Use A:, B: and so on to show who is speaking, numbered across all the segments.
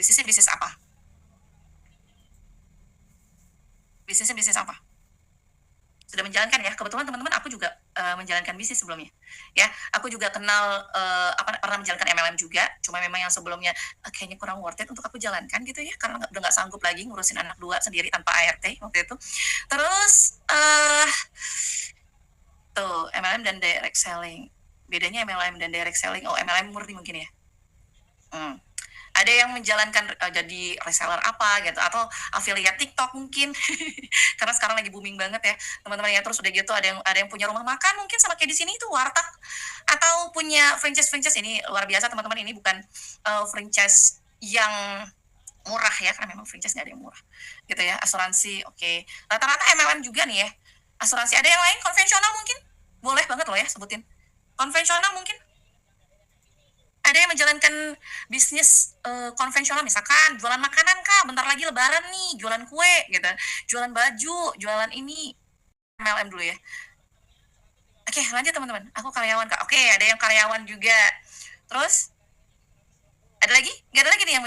A: Bisnisnya bisnis apa? Bisnisnya bisnis apa? Sudah menjalankan ya? Kebetulan teman-teman aku juga menjalankan bisnis sebelumnya. Ya, aku juga kenal pernah menjalankan MLM juga. Cuma memang yang sebelumnya kayaknya kurang worth it untuk aku jalankan gitu ya, karena udah nggak sanggup lagi ngurusin anak dua sendiri tanpa ART waktu itu. Terus tuh MLM dan direct selling. Bedanya MLM dan direct selling. Oh, MLM murni mungkin ya. Hmm. Ada yang menjalankan jadi reseller apa gitu, atau affiliate TikTok mungkin. Karena sekarang lagi booming banget ya teman-teman ya. Terus udah gitu ada yang punya rumah makan mungkin sama kayak di sini itu warteg, atau punya franchise ini luar biasa teman-teman. Ini bukan franchise yang murah ya, karena memang franchise nggak ada yang murah gitu ya. Asuransi oke. Rata-rata MLM juga nih ya. Asuransi, ada yang lain konvensional mungkin, boleh banget loh ya sebutin konvensional mungkin. Ada yang menjalankan bisnis konvensional, misalkan jualan makanan kak, bentar lagi lebaran nih, jualan kue gitu, jualan baju, jualan ini. MLM dulu ya. Oke, lanjut teman-teman, aku karyawan kak. Oke, ada yang karyawan juga. Terus ada lagi, nggak ada lagi nih yang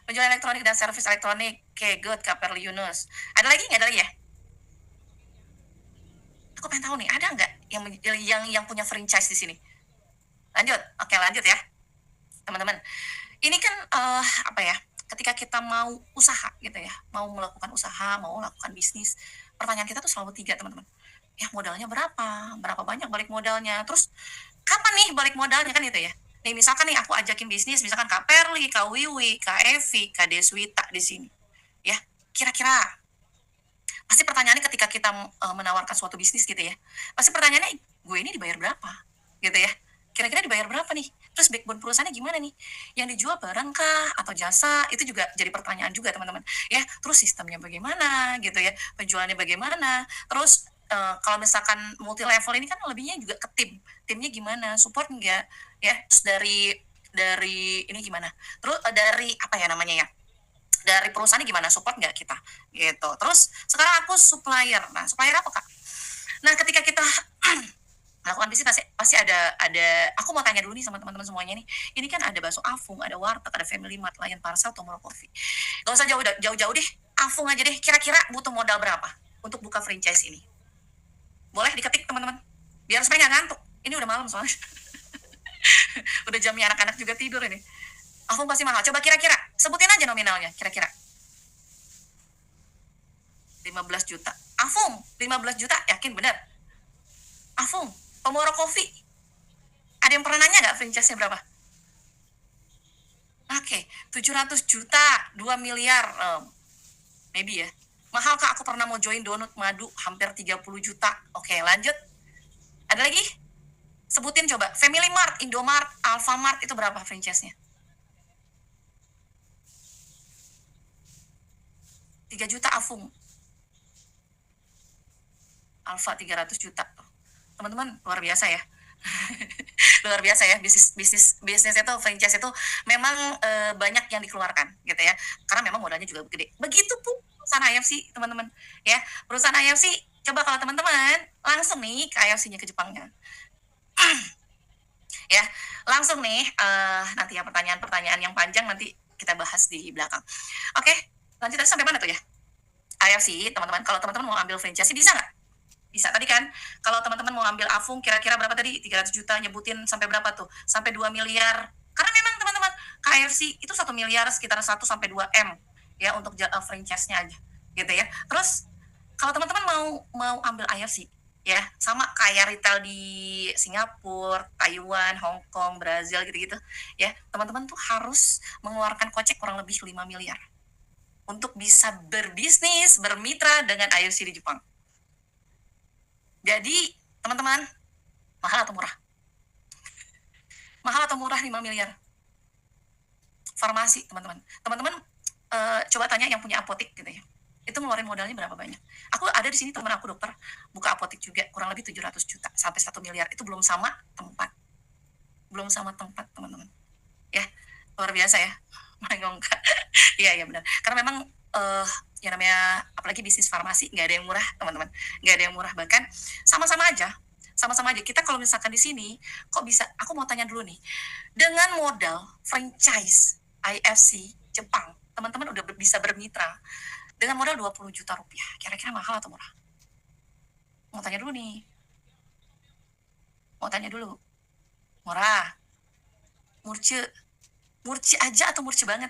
A: menjual elektronik dan servis elektronik. Oke, good kak Perli Yunus. Ada lagi, nggak ada lagi ya? Aku pengen tahu nih, ada nggak yang punya franchise di sini? Lanjut, oke lanjut ya teman-teman. Ini kan apa ya, ketika kita mau usaha gitu ya, mau melakukan usaha, mau melakukan bisnis, pertanyaan kita tuh selalu tiga teman-teman. Ya modalnya berapa banyak balik modalnya, terus kapan nih balik modalnya, kan itu ya. Nih misalkan nih aku ajakin bisnis, misalkan Kak Perli, Kak Wiwi, Kak Evi, Kak Deswita di sini, ya kira-kira pasti pertanyaannya ketika kita menawarkan suatu bisnis gitu ya, pasti pertanyaannya gue ini dibayar berapa gitu ya, kira-kira dibayar berapa nih, terus backbone perusahaannya gimana nih, yang dijual barang kah atau jasa, itu juga jadi pertanyaan juga teman-teman ya. Terus sistemnya bagaimana gitu ya, penjualannya bagaimana, terus kalau misalkan multi level ini kan lebihnya juga ke timnya gimana, support enggak ya, terus dari ini gimana, terus dari apa ya namanya ya, dari perusahaannya gimana, support nggak kita gitu. Terus sekarang aku supplier. Nah supplier apa kak? Nah ketika kita melakukan bisnis pasti ada aku mau tanya dulu nih sama teman-teman semuanya nih. Ini kan ada bakso Afung, ada warteg, ada Family Mart, Lion Parcel, Tomorrow Coffee. Gak usah jauh-jauh deh, Afung aja deh. Kira-kira butuh modal berapa untuk buka franchise ini? Boleh diketik teman-teman, biar supaya nggak ngantuk. Ini udah malam soalnya. Udah jamnya anak-anak juga tidur ini. Afung pasti mahal. Coba kira-kira sebutin aja nominalnya kira-kira. 15 juta. Afung, 15 juta yakin benar? Afung, Tomorrow Coffee. Ada yang pernah nanya nggak franchise-nya berapa? Oke, 700 juta, 2 miliar. Maybe ya. Mahal kak, aku pernah mau join donut madu, hampir 30 juta. Oke, lanjut. Ada lagi? Sebutin coba. Family Mart, Indomart, Alfamart, itu berapa franchise-nya? 3 juta Afung. Alfa 300 juta. Teman-teman, luar biasa ya. Luar biasa ya, bisnis itu, franchise itu memang banyak yang dikeluarkan gitu ya, karena memang modalnya juga gede. Begitu pun perusahaan IFC teman-teman ya. Perusahaan IFC, coba kalau teman-teman langsung nih ke IFC-nya, ke Jepangnya ya, langsung nih nanti ya, pertanyaan-pertanyaan yang panjang nanti kita bahas di belakang. Oke, lanjut tadi sampai mana tuh ya, IFC teman-teman. Kalau teman-teman mau ambil franchise bisa nggak? Bisa tadi kan, kalau teman-teman mau ambil Afung kira-kira berapa tadi, 300 juta, nyebutin sampai berapa tuh, sampai 2 miliar, karena memang teman-teman KFC itu 1 miliar, sekitar 1 sampai 2 M ya untuk franchise-nya aja gitu ya. Terus kalau teman-teman mau ambil IFC ya, sama kayak retail di Singapura, Taiwan, Hong Kong, Brazil gitu-gitu ya, teman-teman tuh harus mengeluarkan kocek kurang lebih 5 miliar untuk bisa berbisnis, bermitra dengan IFC di Jepang. Jadi teman-teman, mahal atau murah? Mahal atau murah 5 miliar? Farmasi teman-teman. Teman-teman coba tanya yang punya apotik gitu ya. Itu ngeluarin modalnya berapa banyak? Aku ada di sini teman aku dokter, buka apotik juga, kurang lebih 700 juta sampai 1 miliar. Itu belum sama tempat. Belum sama tempat teman-teman. Ya, luar biasa ya. Menggongkar. Iya, benar. Karena memang yang namanya apalagi bisnis farmasi nggak ada yang murah teman-teman, nggak ada yang murah. Bahkan sama-sama aja kita kalau misalkan di sini kok bisa, aku mau tanya dulu nih, dengan modal franchise IFC Jepang, teman-teman udah bisa bermitra dengan modal 20 juta rupiah. Kira-kira mahal atau murah? Mau tanya dulu nih, mau tanya dulu. Murah, murce, murce aja atau murce banget?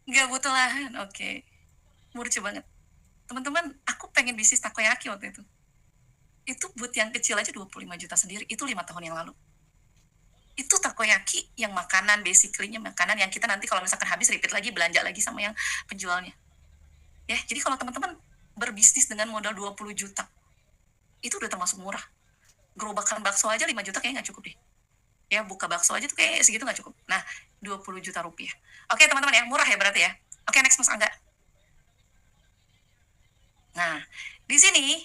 A: Nggak butuh lahan, oke. Murce banget. Teman-teman, aku pengen bisnis takoyaki waktu itu. Itu booth yang kecil aja 25 juta sendiri, itu 5 tahun yang lalu. Itu takoyaki yang makanan, basically-nya makanan yang kita nanti kalau misalkan habis repeat lagi, belanja lagi sama yang penjualnya. Ya, jadi kalau teman-teman berbisnis dengan modal 20 juta, itu udah termasuk murah. Gerobakan bakso aja 5 juta kayaknya nggak cukup deh. Ya, buka bakso aja tuh kayak segitu nggak cukup. Nah, 20 juta rupiah. Oke, teman-teman ya, murah ya berarti ya. Oke, next Mas Angga. Nah, di sini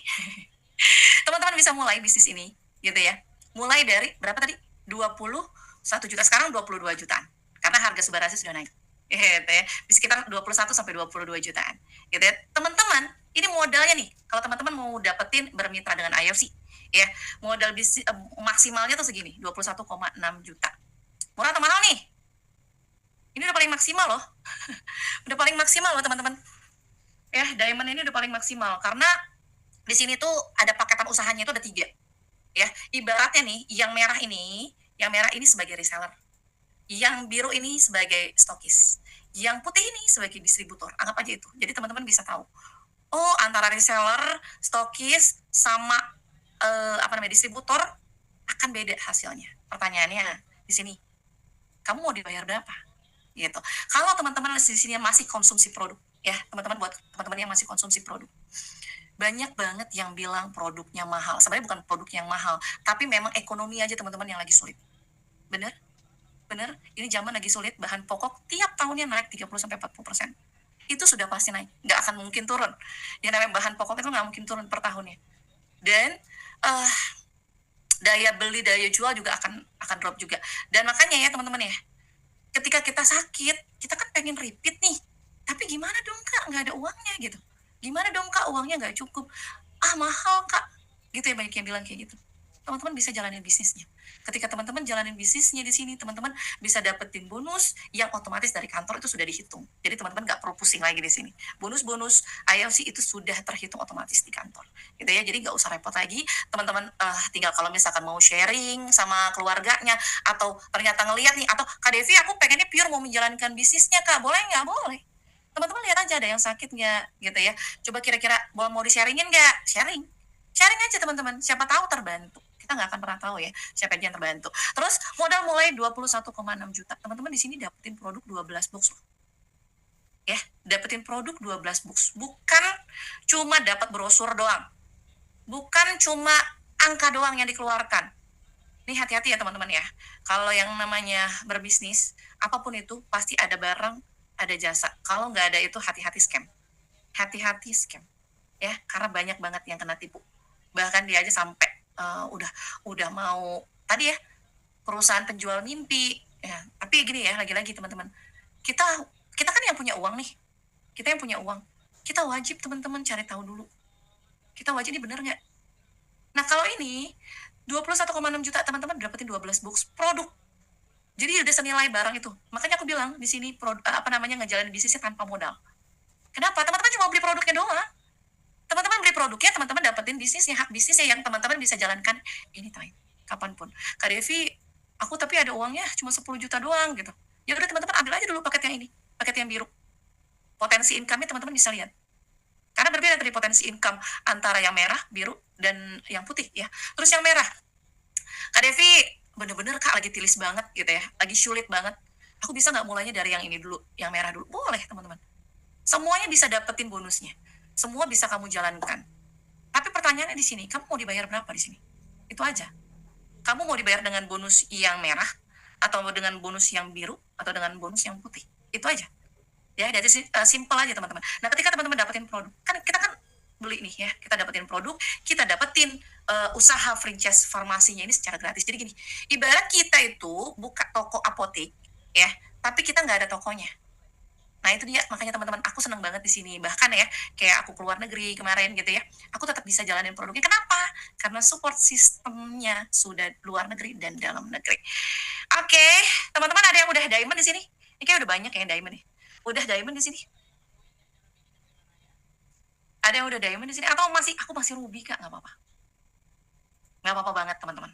A: teman-teman bisa mulai bisnis ini, gitu ya. Mulai dari berapa tadi? 21 juta, sekarang 22 jutaan. Karena harga subarasi sudah naik. Gitu ya. Di sekitar 21 sampai 22 jutaan. Gitu ya. Teman-teman, ini modalnya nih. Kalau teman-teman mau dapetin bermitra dengan IFC, ya, modal bisnis maksimalnya tuh segini, 21,6 juta. Murah atau mahal nih? Ini udah paling maksimal loh. Udah paling maksimal loh, teman-teman. Ya, diamond ini udah paling maksimal karena di sini tuh ada paketan usahanya itu ada 3. Ya, ibaratnya nih, yang merah ini sebagai reseller, yang biru ini sebagai stokis, yang putih ini sebagai distributor. Anggap aja itu. Jadi teman-teman bisa tahu, oh antara reseller, stokis sama distributor akan beda hasilnya. Pertanyaannya di sini, kamu mau dibayar berapa? Gitu. Kalau teman-teman di sini masih konsumsi produk, ya teman-teman, buat teman-teman yang masih konsumsi produk, banyak banget yang bilang produknya mahal. Sebenarnya bukan produk yang mahal, tapi memang ekonomi aja teman-teman yang lagi sulit. Bener? Bener? Ini zaman lagi sulit, bahan pokok tiap tahunnya naik 30-40%. Itu sudah pasti naik, nggak akan mungkin turun. Yang namanya bahan pokok itu nggak mungkin turun per tahunnya. Dan daya beli, daya jual juga akan drop juga. Dan makanya ya teman-teman ya, ketika kita sakit, kita kan pengen repeat nih. Tapi gimana dong kak, nggak ada uangnya gitu. Gimana dong kak, uangnya nggak cukup. Ah mahal kak. Gitu ya, banyak yang bilang kayak gitu. Teman-teman bisa jalanin bisnisnya. Ketika teman-teman jalanin bisnisnya di sini, teman-teman bisa dapetin bonus yang otomatis dari kantor itu sudah dihitung. Jadi teman-teman nggak perlu pusing lagi di sini. Bonus-bonus ILC itu sudah terhitung otomatis di kantor. Gitu ya, jadi nggak usah repot lagi. Teman-teman tinggal kalau misalkan mau sharing sama keluarganya, atau ternyata ngeliat nih, atau Kak Devi aku pengennya pure mau menjalankan bisnisnya Kak, boleh nggak? Boleh. Teman-teman lihat aja ada yang sakit nggak gitu ya. Coba kira-kira mau di-sharingin nggak? Sharing. Sharing aja teman-teman, siapa tahu terbantu. Kita nggak akan pernah tahu ya siapa yang terbantu. Terus modal mulai 21,6 juta. Teman-teman di sini dapetin produk 12 box loh. Ya, dapetin produk 12 box. Bukan cuma dapat brosur doang. Bukan cuma angka doang yang dikeluarkan. Ini hati-hati ya teman-teman ya. Kalau yang namanya berbisnis, apapun itu pasti ada barang, ada jasa. Kalau nggak ada itu hati-hati scam. Hati-hati scam. Ya, karena banyak banget yang kena tipu. Bahkan dia aja sampai udah mau tadi ya, perusahaan penjual mimpi ya. Tapi gini ya, lagi-lagi teman-teman, kita kita kan yang punya uang nih, kita yang punya uang, kita wajib teman-teman cari tahu dulu, kita wajib ini bener nggak. Nah kalau ini 21,6 juta teman-teman dapetin 12 box produk, jadi udah senilai barang itu. Makanya aku bilang di sini ngejalanin bisnisnya tanpa modal. Kenapa? Teman-teman cuma beli produknya doang. Teman-teman beli produknya, teman-teman dapetin hak bisnisnya yang teman-teman bisa jalankan anytime, kapanpun. Kak Devi, aku tapi ada uangnya cuma 10 juta doang gitu. Ya udah teman-teman ambil aja dulu paket yang ini, paket yang biru. Potensi income-nya teman-teman bisa lihat. Karena berbeda dari potensi income antara yang merah, biru, dan yang putih ya. Terus yang merah, Kak Devi, bener-bener Kak lagi tilis banget gitu ya, lagi sulit banget. Aku bisa nggak mulainya dari yang ini dulu, yang merah dulu? Boleh teman-teman. Semuanya bisa dapetin bonusnya. Semua bisa kamu jalankan. Tapi pertanyaannya di sini, kamu mau dibayar berapa di sini? Itu aja. Kamu mau dibayar dengan bonus yang merah, atau dengan bonus yang biru, atau dengan bonus yang putih? Itu aja. Ya, jadi simple aja teman-teman. Nah, ketika teman-teman dapetin produk, kan kita kan beli nih ya, kita dapetin produk, kita dapetin usaha franchise farmasinya ini secara gratis. Jadi gini, ibarat kita itu buka toko apotek, ya, tapi kita nggak ada tokonya. Nah itu dia, makanya teman-teman aku seneng banget di sini. Bahkan ya, kayak aku keluar negeri kemarin gitu ya, aku tetap bisa jalanin produknya. Kenapa? Karena support sistemnya sudah luar negeri dan dalam negeri. Oke, teman-teman ada yang udah diamond di sini? Ini kayak udah banyak yang diamond nih. Udah diamond di sini? Ada yang udah diamond di sini? Atau aku masih ruby kak? Nggak apa-apa. Nggak apa-apa banget teman-teman.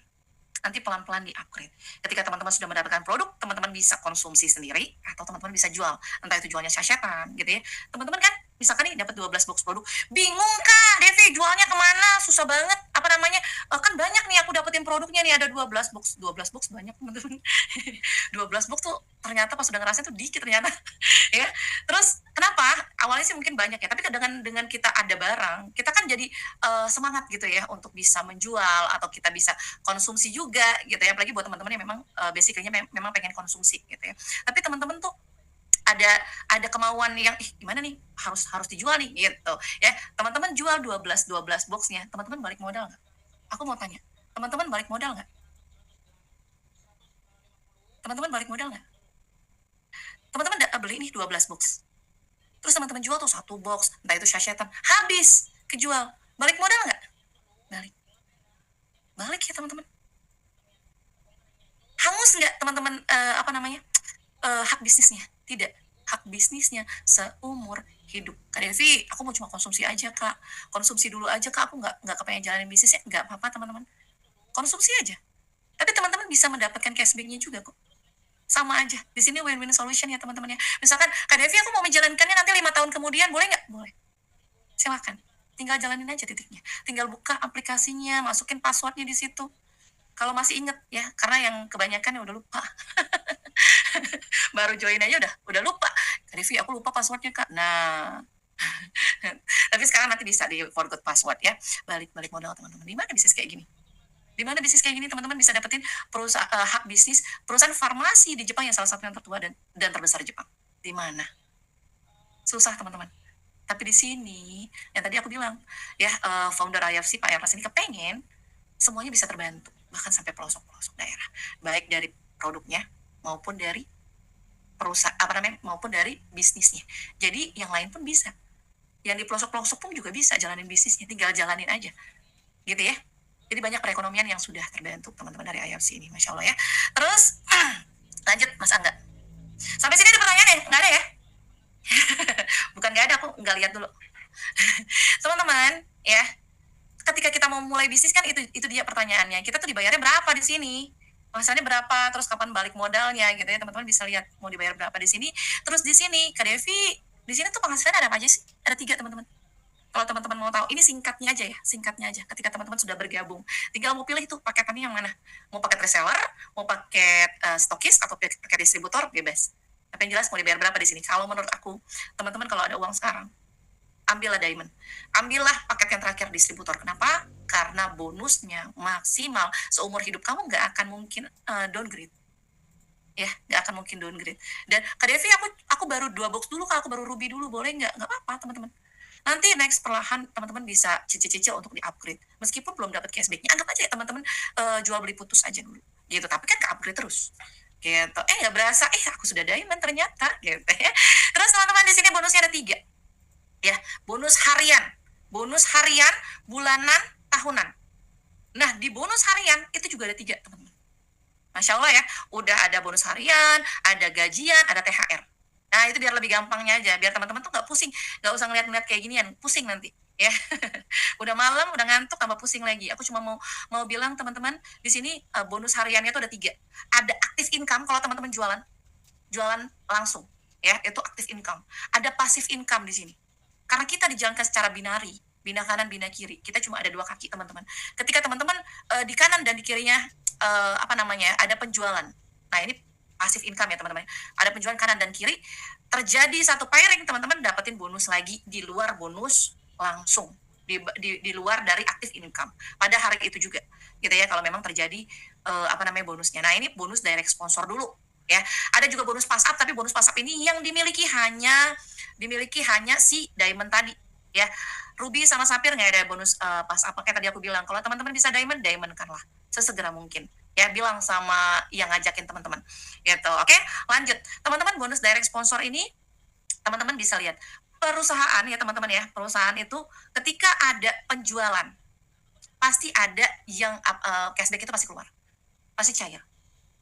A: Nanti pelan-pelan di-upgrade. Ketika teman-teman sudah mendapatkan produk, teman-teman bisa konsumsi sendiri, atau teman-teman bisa jual. Entah itu jualnya sachet-an gitu ya. Teman-teman kan, misalkan nih dapat 12 box produk, bingung kak, Devi jualnya kemana? Susah banget. Apa namanya? Kan banyak nih aku dapetin produknya nih, ada 12 box. 12 box banyak teman-teman. 12 box tuh ternyata pas udah ngerasain tuh dikit ternyata. Ya. Terus kenapa? Awalnya sih mungkin banyak ya, tapi dengan kita ada barang, kita kan jadi semangat gitu ya untuk bisa menjual atau kita bisa konsumsi juga gitu ya. Apalagi buat teman-teman yang memang basically-nya memang pengen konsumsi gitu ya. Tapi teman-teman tuh ada kemauan yang gimana nih harus harus dijual nih gitu ya. Teman-teman jual 12 boxnya, teman-teman balik modal nggak? Aku mau tanya, teman-teman balik modal nggak? Teman-teman balik modal nggak? Teman-teman beli nih 12 box. Terus teman-teman jual tuh satu box, entah itu sachet-an, habis kejual. Balik modal nggak? Balik. Balik ya teman-teman. Hangus nggak teman-teman apa namanya hak bisnisnya? Tidak. Hak bisnisnya seumur hidup. Kak Devi, aku mau cuma konsumsi aja kak. Konsumsi dulu aja kak. Aku nggak kepengen jalanin bisnisnya. Nggak apa-apa teman-teman. Konsumsi aja. Tapi teman-teman bisa mendapatkan cashbacknya juga kok. Sama aja. Di sini win-win solution ya teman-teman ya. Misalkan Kak Devi aku mau menjalankannya nanti 5 tahun kemudian, boleh nggak? Boleh. Silakan. Tinggal jalanin aja titiknya. Tinggal buka aplikasinya, masukin passwordnya di situ. Kalau masih inget ya, karena yang kebanyakan ya udah lupa. Baru join aja udah lupa. Kak Devi, aku lupa passwordnya kak. Nah, tapi sekarang nanti bisa di forgot password ya. Balik modal teman-teman. Di mana bisnis kayak gini? Di mana bisnis kayak gini teman-teman bisa dapetin hak bisnis perusahaan farmasi di Jepang yang salah satu yang tertua dan terbesar di Jepang. Di mana? Susah teman-teman. Tapi di sini yang tadi aku bilang ya founder IFC Pak Ernest ini kepengen semuanya bisa terbantu bahkan sampai pelosok-pelosok daerah, baik dari produknya maupun dari perusahaan maupun dari bisnisnya. Jadi yang lain pun bisa, yang di pelosok-pelosok pun juga bisa jalanin bisnisnya, tinggal jalanin aja gitu ya. Jadi banyak perekonomian yang sudah terbantu teman-teman dari IFC ini, masya Allah ya. Terus lanjut Mas Angga, sampai sini ada pertanyaan ya? Nggak ada ya? Bukan nggak ada, aku nggak lihat dulu. Teman-teman ya, ketika kita mau mulai bisnis kan itu dia pertanyaannya, kita tuh dibayarnya berapa di sini, penghasilannya berapa, terus kapan balik modalnya gitu ya. Teman-teman bisa lihat mau dibayar berapa di sini. Terus di sini Kak Devi, di sini tuh penghasilan ada apa aja sih? Ada 3 teman-teman. Kalau teman-teman mau tahu, ini singkatnya aja ya, singkatnya aja. Ketika teman-teman sudah bergabung, tinggal mau pilih tuh paketannya yang mana. Mau paket reseller, mau paket stokis, atau paket distributor, bebas. Tapi yang jelas mau dibayar berapa di sini. Kalau menurut aku, teman-teman kalau ada uang sekarang, ambillah diamond. Ambillah paket yang terakhir distributor. Kenapa? Karena bonusnya maksimal. Seumur hidup kamu nggak akan mungkin downgrade. Ya, nggak akan mungkin downgrade. Dan Kak Devi, aku baru 2 box dulu, Kak, aku baru ruby dulu, boleh nggak? Nggak apa-apa, teman-teman. Nanti next perlahan teman-teman bisa cicil-cicil untuk di-upgrade. Meskipun belum dapat cashback-nya, anggap aja ya teman-teman jual beli putus aja dulu. Gitu, tapi kan ke-upgrade terus. Gitu. Nggak berasa, aku sudah diamond ternyata. Gitu ya. Terus teman-teman di sini bonusnya ada 3. Ya, bonus harian, bulanan, tahunan. Nah, di bonus harian itu juga ada 3, teman-teman. Masya Allah ya, udah ada bonus harian, ada gajian, ada THR. Nah, itu biar lebih gampangnya aja, biar teman-teman tuh nggak pusing, nggak usah ngeliat-ngeliat kayak ginian, pusing nanti ya. Udah malam, udah ngantuk, tambah pusing lagi. Aku cuma mau bilang teman-teman, di sini bonus hariannya tuh ada 3. Ada aktif income kalau teman-teman jualan langsung, ya itu aktif income. Ada pasif income di sini. Karena kita dijalankan secara binari, bina kanan, bina kiri. Kita cuma ada 2 kaki, teman-teman. Ketika teman-teman di kanan dan di kirinya ada penjualan. Nah, ini pasif income ya, teman-teman. Ada penjualan kanan dan kiri, terjadi satu pairing, teman-teman dapetin bonus lagi di luar bonus langsung. Di luar dari aktif income pada hari itu juga. Gitu ya, kalau memang terjadi bonusnya. Nah, ini bonus direct sponsor dulu. Ya, ada juga bonus pass up, tapi bonus pass up ini yang dimiliki hanya si diamond tadi ya. Ruby sama Sapphire nggak ada bonus pass up. Kayak tadi aku bilang, kalau teman-teman bisa diamond kan lah sesegera mungkin ya, bilang sama yang ngajakin teman-teman gitu. Oke, lanjut teman-teman. Bonus direct sponsor ini Teman-teman bisa lihat, perusahaan ya teman-teman ya, perusahaan itu ketika ada penjualan, pasti ada yang cashback itu pasti keluar, pasti cair.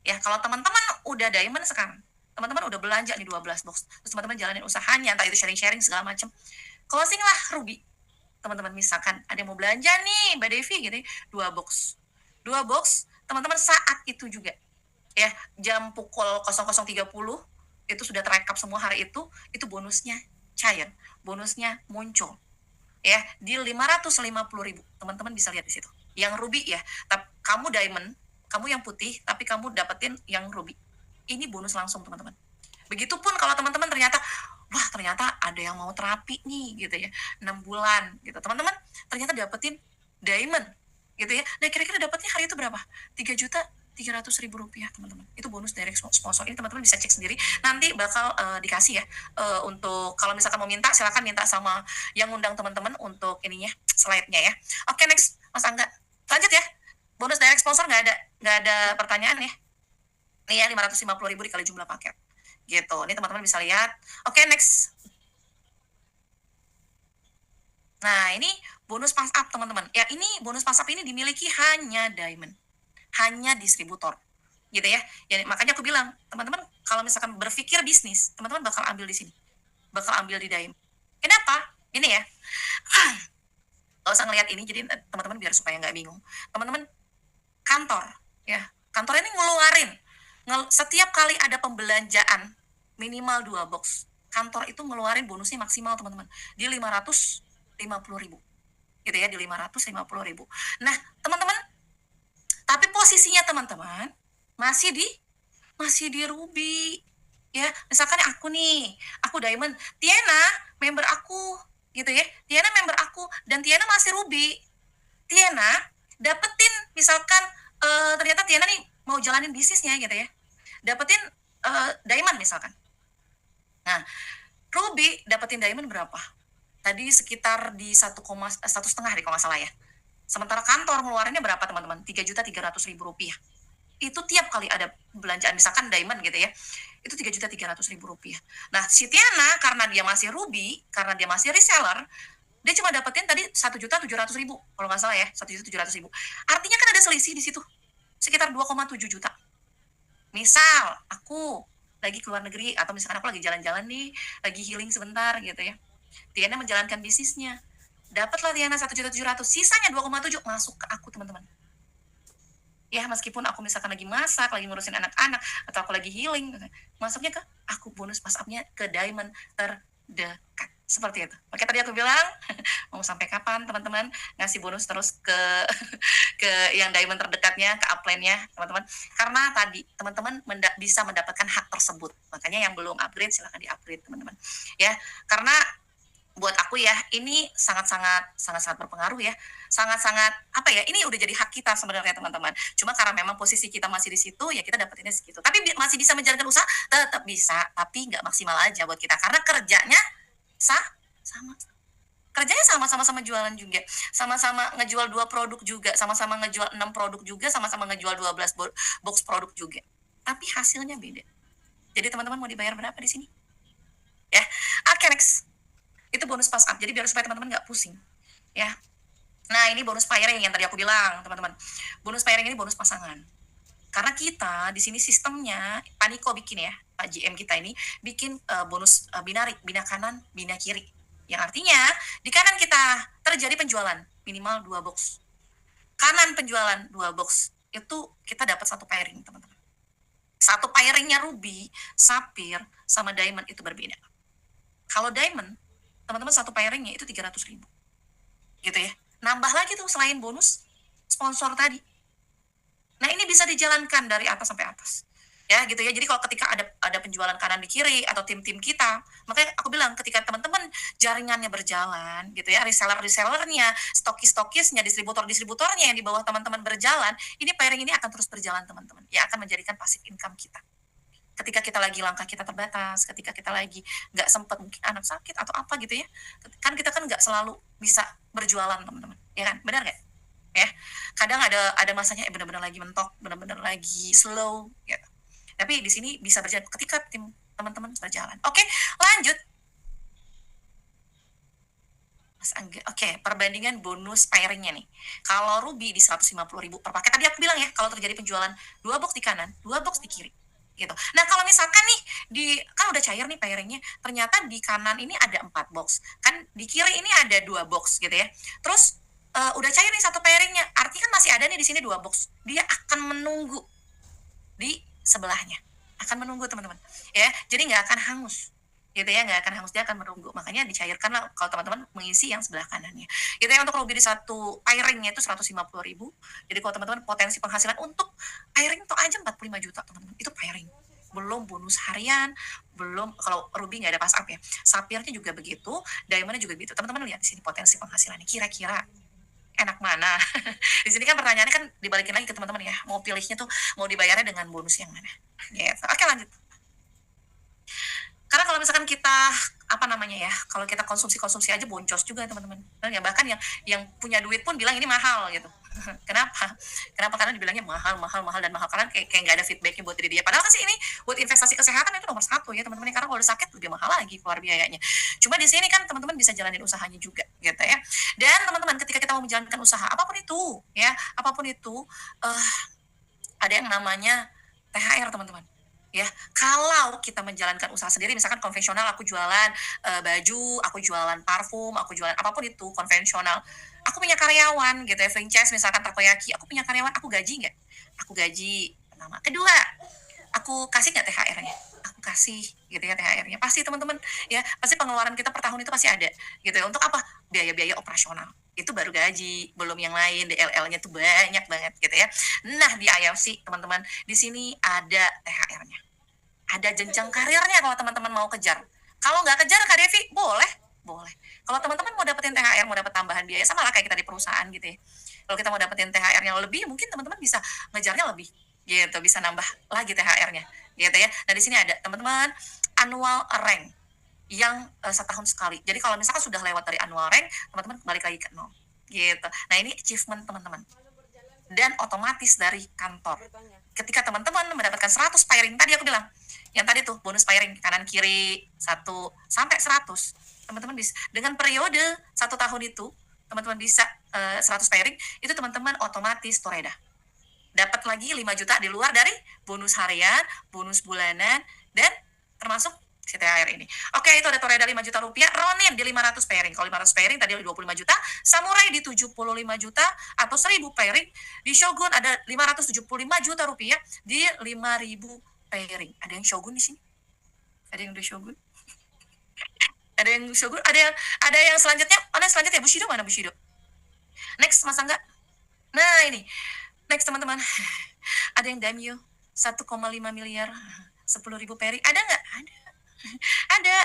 A: Ya, kalau teman-teman udah diamond sekarang, teman-teman udah belanja nih 12 box, terus teman-teman jalanin usahanya, entah itu sharing-sharing segala macam, closing lah ruby. Teman-teman misalkan ada yang mau belanja nih, Mbak Devi gitu ya, 2 box. 2 box, teman-teman saat itu juga ya, jam pukul 00.30 itu sudah terekap semua hari itu bonusnya cair, bonusnya muncul ya di 550.000. Teman-teman bisa lihat di situ. Yang ruby ya, tapi kamu diamond, kamu yang putih, tapi kamu dapetin yang ruby. Ini bonus langsung teman-teman. Begitupun kalau teman-teman ternyata, wah ternyata ada yang mau terapi nih gitu ya, 6 bulan gitu. Teman-teman ternyata dapetin diamond gitu ya. Nah kira-kira dapatnya hari itu berapa? 3.300.000 rupiah teman-teman. Itu bonus dari sponsor. Ini teman-teman bisa cek sendiri. Nanti bakal dikasih ya. Untuk kalau misalkan mau minta, silakan minta sama yang ngundang teman-teman untuk ininya, slide-nya ya. Oke, next, Mas Angga. Lanjut ya. Bonus direct sponsor nggak ada pertanyaan ya. Nih ya, 550.000 dikali jumlah paket. Gitu. Ini teman-teman bisa lihat. Oke, next. Nah, ini bonus pass up teman-teman. Ya, ini bonus pass up ini dimiliki hanya diamond. Hanya distributor. Gitu ya. Ya, makanya aku bilang, teman-teman kalau misalkan berpikir bisnis, teman-teman bakal ambil di sini. Bakal ambil di diamond. Kenapa? Ini ya. Gak usah ngelihat ini, jadi teman-teman biar supaya nggak bingung. Teman-teman, kantor. Ya, kantor ini ngeluarin. Setiap kali ada pembelanjaan, minimal 2 box. Kantor itu ngeluarin bonusnya maksimal teman-teman. Di 550.000. Gitu ya, di 550.000. Nah, teman-teman, tapi posisinya teman-teman masih di ruby. Ya, misalkan aku nih, aku diamond, Tiana member aku, gitu ya. Tiana member aku dan Tiana masih ruby. Tiana dapetin misalkan ternyata Tiana nih mau jalanin bisnisnya gitu ya. Dapetin diamond misalkan. Nah, ruby dapetin diamond berapa? Tadi sekitar di 1,5 deh kalau nggak salah ya. Sementara kantor ngeluarinnya berapa teman-teman? 3.300.000 rupiah. Itu tiap kali ada belanjaan misalkan diamond gitu ya, itu 3.300.000 rupiah. Nah si Tiana karena dia masih ruby, karena dia masih reseller, dia cuma dapetin tadi 1.700.000 kalau nggak salah ya, 1.700.000. Artinya kan ada selisih di situ sekitar 2,7 juta. Misal aku lagi keluar negeri atau misalkan aku lagi jalan-jalan nih, lagi healing sebentar gitu ya, Tiana menjalankan bisnisnya, dapatlah Tiana 1.700.000, sisanya 2,7 masuk ke aku teman-teman. Ya meskipun aku misalkan lagi masak, lagi ngurusin anak-anak, atau aku lagi healing, masuknya ke aku bonus pas up-nya ke diamond terdekat. Seperti itu. Oke, tadi aku bilang mau sampai kapan teman-teman ngasih bonus terus ke ke yang diamond terdekatnya, ke upline-nya teman-teman. Karena tadi teman-teman bisa mendapatkan hak tersebut. Makanya yang belum upgrade silahkan di-upgrade teman-teman. Ya, karena buat aku ya ini sangat berpengaruh ya, sangat apa ya, ini udah jadi hak kita sebenarnya teman-teman, cuma karena memang posisi kita masih di situ ya kita dapetinnya segitu, tapi masih bisa menjalankan usaha, tetap bisa, tapi nggak maksimal aja buat kita karena kerjanya sama kerjanya sama-sama jualan juga, sama-sama ngejual 2 produk juga, sama-sama ngejual 6 produk juga, sama-sama ngejual 12 box produk juga, tapi hasilnya beda. Jadi teman-teman mau dibayar berapa di sini ya? Oke, next. Itu bonus pas up, jadi biar supaya teman-teman nggak pusing ya. Nah ini bonus pairing yang tadi aku bilang teman-teman, bonus pairing ini bonus pasangan, karena kita di sini sistemnya Paniko bikin ya, Pak GM kita ini bikin bonus binari, bina kanan bina kiri, yang artinya di kanan kita terjadi penjualan minimal 2 box, kanan penjualan 2 box, itu kita dapat 1 pairing teman-teman. 1 pairingnya ruby, sapphire sama diamond itu berbeda. Kalau diamond teman-teman 1 pairingnya itu 300.000 gitu ya, nambah lagi tuh selain bonus sponsor tadi. Nah ini bisa dijalankan dari atas sampai atas ya gitu ya. Jadi kalau ketika ada penjualan kanan di kiri atau tim-tim kita, makanya aku bilang ketika teman-teman jaringannya berjalan gitu ya, resellernya, stokisnya, distributornya yang di bawah teman-teman berjalan, ini pairing ini akan terus berjalan teman-teman ya, akan menjadikan passive income kita. Ketika kita lagi langkah kita terbatas, ketika kita lagi nggak sempat, mungkin anak sakit atau apa gitu ya, kan kita kan nggak selalu bisa berjualan teman-teman, ya kan, benar nggak? Ya, kadang ada masanya benar-benar lagi mentok, benar-benar lagi slow, gitu. Tapi di sini bisa berjalan ketika tim teman-teman berjalan. Oke, lanjut. Mas Angga, oke, perbandingan bonus pairing-nya nih. Kalau Ruby di 150.000 per paket, tadi aku bilang ya, kalau terjadi penjualan 2 box di kanan, 2 box di kiri. Gitu. Nah, kalau misalkan nih kan udah cair nih pairingnya, ternyata di kanan ini ada 4 box. Kan di kiri ini ada 2 box gitu ya. Terus udah cair nih satu pairingnya, artinya kan masih ada nih di sini 2 box. Dia akan menunggu di sebelahnya, akan menunggu teman-teman ya, jadi nggak akan hangus gitu ya, nggak akan hangus, dia akan menunggu, makanya dicairkan lah kalau teman-teman mengisi yang sebelah kanannya gitu ya. Untuk Ruby di satu airingnya itu 150.000, jadi kalau teman-teman potensi penghasilan untuk airing itu aja 45 juta teman-teman, itu pairing, belum bonus harian, belum kalau Ruby nggak ada pas up ya, Sapphire-nya juga begitu, Diamond-nya juga begitu. Teman-teman lihat di sini potensi penghasilannya, kira-kira enak mana? Di sini kan pertanyaannya kan dibalikin lagi ke teman-teman ya, mau pilihnya tuh mau dibayarnya dengan bonus yang mana? Gitu. Oke, lanjut. Karena kalau misalkan kita apa namanya ya, kalau kita konsumsi aja boncos juga teman-teman. Ya, bahkan yang punya duit pun bilang ini mahal gitu. Kenapa? Kenapa? Karena dibilangnya mahal, mahal, mahal dan mahal, karena kayak nggak ada feedbacknya buat diri dia. Padahal kan sih ini buat investasi kesehatan itu nomor satu ya teman-teman. Karena kalau udah sakit lebih mahal lagi keluar biayanya. Cuma di sini kan teman-teman bisa jalanin usahanya juga gitu ya. Dan teman-teman ketika kita mau menjalankan usaha apapun itu ya, apapun itu ada yang namanya THR teman-teman ya. Kalau kita menjalankan usaha sendiri, misalkan konvensional, aku jualan baju, aku jualan parfum, aku jualan apapun itu konvensional, aku punya karyawan gitu ya, franchise misalkan takoyaki, aku punya karyawan, aku gaji nggak? Aku gaji pertama. Kedua, aku kasih nggak THR-nya? Aku kasih gitu ya THR-nya, pasti teman-teman ya, pasti pengeluaran kita per tahun itu pasti ada gitu ya. Untuk apa? Biaya-biaya operasional, itu baru gaji, belum yang lain, DLL-nya tuh banyak banget gitu ya. Nah, di IFC teman-teman, di sini ada THR-nya, ada jenjang karirnya kalau teman-teman mau kejar. Kalau nggak kejar Kak Devi, boleh, boleh. Kalau teman-teman mau dapetin THR, mau dapat tambahan biaya, sama lah kayak kita di perusahaan gitu ya. Kalau kita mau dapetin THR yang lebih, mungkin teman-teman bisa ngejarnya lebih gitu, bisa nambah lagi THR-nya gitu ya. Nah, di sini ada teman-teman annual rank yang setahun sekali. Jadi kalau misalkan sudah lewat dari annual rank, teman-teman balik lagi ke nol gitu. Nah, ini achievement teman-teman, dan otomatis dari kantor. Ketika teman-teman mendapatkan 100 pairing, tadi aku bilang, yang tadi tuh bonus pairing kanan kiri 1 sampai 100, teman-teman bisa dengan periode 1 tahun itu, teman-teman bisa 100 pairing, itu teman-teman otomatis toreda. Dapat lagi 5 juta di luar dari bonus harian, bonus bulanan, dan termasuk si THR ini. Oke, itu ada Toreda 5 juta rupiah, Ronin di 500 pairing. Kalau 500 pairing tadi 25 juta, Samurai di 75 juta atau 1000 pairing, di Shogun ada 575 juta rupiah di 5000 pairing. Ada yang Shogun di sini? Ada yang di Shogun? Ada yang Shogun? Ada yang selanjutnya? Mana selanjutnya? Bushido mana Bushido? Next, Mas Angga. Nah, ini. Next, teman-teman. Ada yang Daimyo 1,5 miliar 10.000 pairing. Ada nggak? Ada.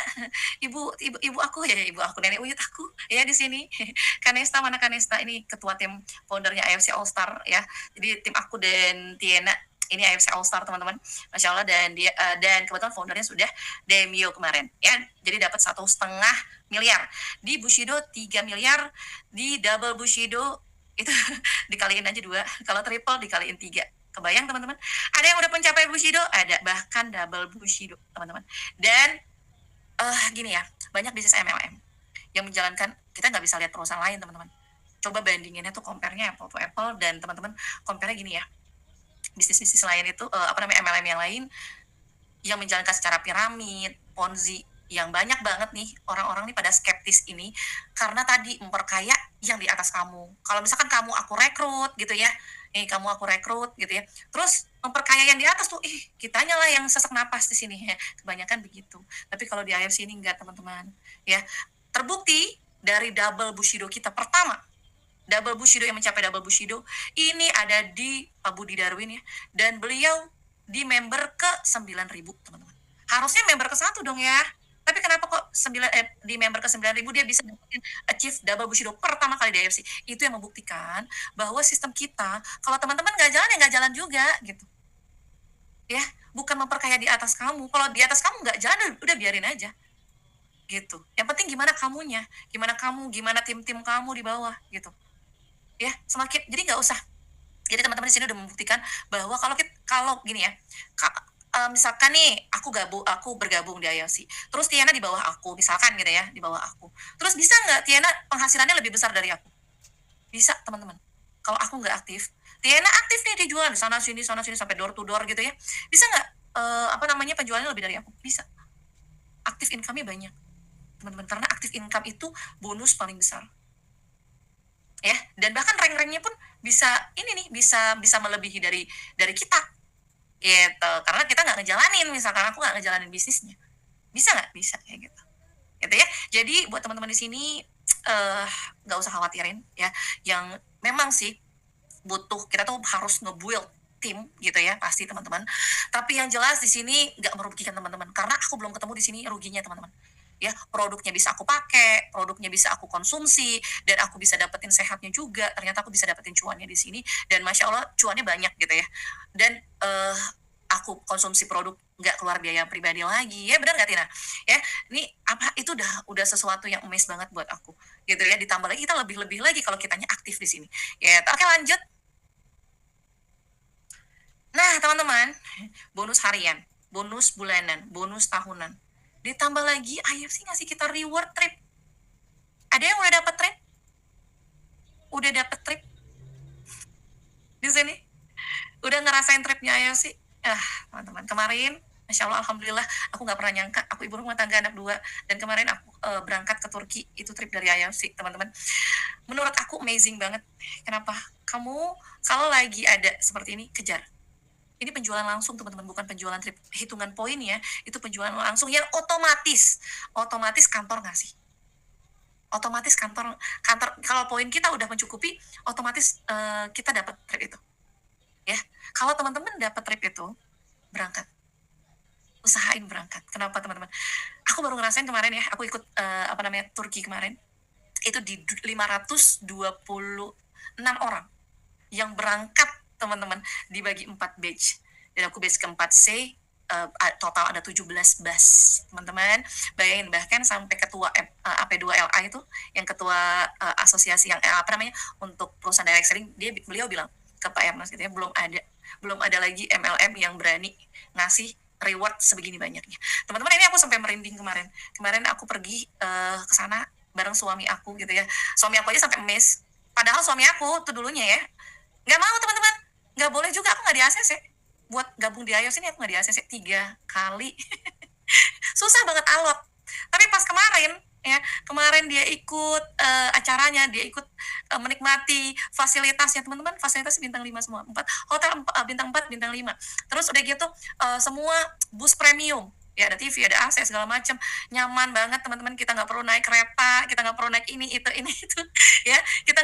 A: Ibu aku ya, ibu aku, nenek uyut aku ya di sini. Kanesta, mana Kanesta, ini ketua tim foundernya AFC All Star ya. Jadi tim aku dan Tiena ini AFC All Star teman-teman, masya Allah. Dan dia dan kebetulan foundernya sudah Demio kemarin ya, jadi dapat 1,5 miliar di Bushido, 3 miliar di double Bushido itu. Dikaliin aja 2, kalau triple dikaliin 3. Kebayang teman-teman? Ada yang udah mencapai Bushido, ada bahkan double Bushido teman-teman. Dan gini ya, banyak bisnis MLM yang menjalankan, kita nggak bisa lihat perusahaan lain teman-teman. Coba bandinginnya tuh, compare-nya apple to apple, dan teman-teman compare-nya gini ya, bisnis-bisnis lain itu MLM yang lain yang menjalankan secara piramid, ponzi, yang banyak banget nih orang-orang nih pada skeptis ini karena tadi memperkaya yang di atas kamu. Kalau misalkan kamu aku rekrut gitu ya, kamu aku rekrut gitu ya, terus memperkaya yang di atas tuh, kitanya lah yang sesak napas di sini ya. Kebanyakan begitu. Tapi kalau di IFC ini enggak teman-teman ya. Terbukti dari double Bushido kita pertama, double Bushido yang mencapai double Bushido ini ada di Pak Budi Darwin ya, dan beliau di member ke 9.000 teman-teman. Harusnya member ke 1 dong ya. Tapi kenapa kok di member ke 9.000 dia bisa dapetin achieve double Bushido pertama kali di AFC? Itu yang membuktikan bahwa sistem kita, kalau teman-teman nggak jalan ya nggak jalan juga gitu. Ya, bukan memperkaya di atas kamu. Kalau di atas kamu nggak jalan, udah biarin aja. Gitu. Yang penting gimana kamunya, gimana tim-tim kamu di bawah gitu. Ya, semakin, jadi nggak usah. Jadi teman-teman di sini udah membuktikan bahwa kalau gini ya, misalkan nih aku bergabung di ILC, terus Tiana di bawah aku, misalkan gitu ya, di bawah aku. Terus bisa nggak Tiana penghasilannya lebih besar dari aku? Bisa, teman-teman. Kalau aku nggak aktif, Tiana aktif nih dia jualan di sana sini sampai door to door gitu ya. Bisa nggak apa namanya penjualannya lebih dari aku? Bisa. Aktif income-nya banyak, teman-teman. Karena aktif income itu bonus paling besar. Ya, dan bahkan rank-ranknya pun bisa ini nih, bisa bisa melebihi dari kita gitu. Karena kita nggak ngejalanin, misalkan aku nggak ngejalanin bisnisnya. Bisa nggak? Bisa kayak gitu. Gitu ya. Jadi buat teman-teman di sini nggak usah khawatirin ya. Yang memang sih butuh kita tuh harus nge-build tim gitu ya pasti teman-teman. Tapi yang jelas di sini nggak merugikan teman-teman karena aku belum ketemu di sini ruginya teman-teman. Ya, produknya bisa aku pakai, produknya bisa aku konsumsi, dan aku bisa dapetin sehatnya juga. Ternyata aku bisa dapetin cuannya di sini, dan masya Allah cuannya banyak gitu ya. Dan aku konsumsi produk nggak keluar biaya pribadi lagi, ya benar nggak Tina? Ya, ini apa itu udah sesuatu yang emes banget buat aku, gitu ya. Ditambah lagi kita lebih-lebih lagi kalau kitanya aktif di sini. Ya, oke lanjut. Nah, teman-teman, bonus harian, bonus bulanan, bonus tahunan. Ditambah lagi IFC ngasih kita reward trip. Ada yang udah dapat trip? Udah dapat trip di sini? Udah ngerasain tripnya IFC? Teman-teman, kemarin Masya Allah, Alhamdulillah, aku nggak pernah nyangka, aku ibu rumah tangga anak 2, dan kemarin aku berangkat ke Turki, itu trip dari IFC, teman-teman. Menurut aku amazing banget. Kenapa? Kamu kalau lagi ada seperti ini, kejar. Ini penjualan langsung teman-teman, bukan penjualan trip hitungan poin ya, itu penjualan langsung yang otomatis kantor ngasih, otomatis kantor kalau poin kita udah mencukupi, otomatis kita dapat trip itu ya. Kalau teman-teman dapat trip itu, berangkat, usahain berangkat. Kenapa teman-teman? Aku baru ngerasain kemarin ya, aku ikut Turki kemarin, itu di 526 orang yang berangkat teman-teman, dibagi 4 batch, dan aku batch keempat C. Total ada 17 bus teman-teman. Bayangin, bahkan sampai ketua AP2LA itu, yang ketua asosiasi yang untuk perusahaan direct selling, beliau bilang ke Pak Ernest gitu ya, belum ada lagi MLM yang berani ngasih reward sebegini banyaknya. Teman-teman, ini aku sampai merinding kemarin aku pergi ke sana bareng suami aku gitu ya. Suami aku aja sampai emes, padahal suami aku tuh dulunya ya nggak mau teman-teman, nggak boleh juga, aku nggak di ACC buat gabung di IOS ini, aku nggak di ACC 3 kali. Susah banget alot. Tapi pas kemarin dia ikut acaranya, dia ikut menikmati fasilitasnya teman-teman, fasilitas bintang 5 semua, 4 hotel, bintang 4 bintang 5. Terus udah gitu semua bus premium ya, ada TV, ada AC segala macam, nyaman banget teman-teman. Kita nggak perlu naik kereta, kita nggak perlu naik ini itu ya, kita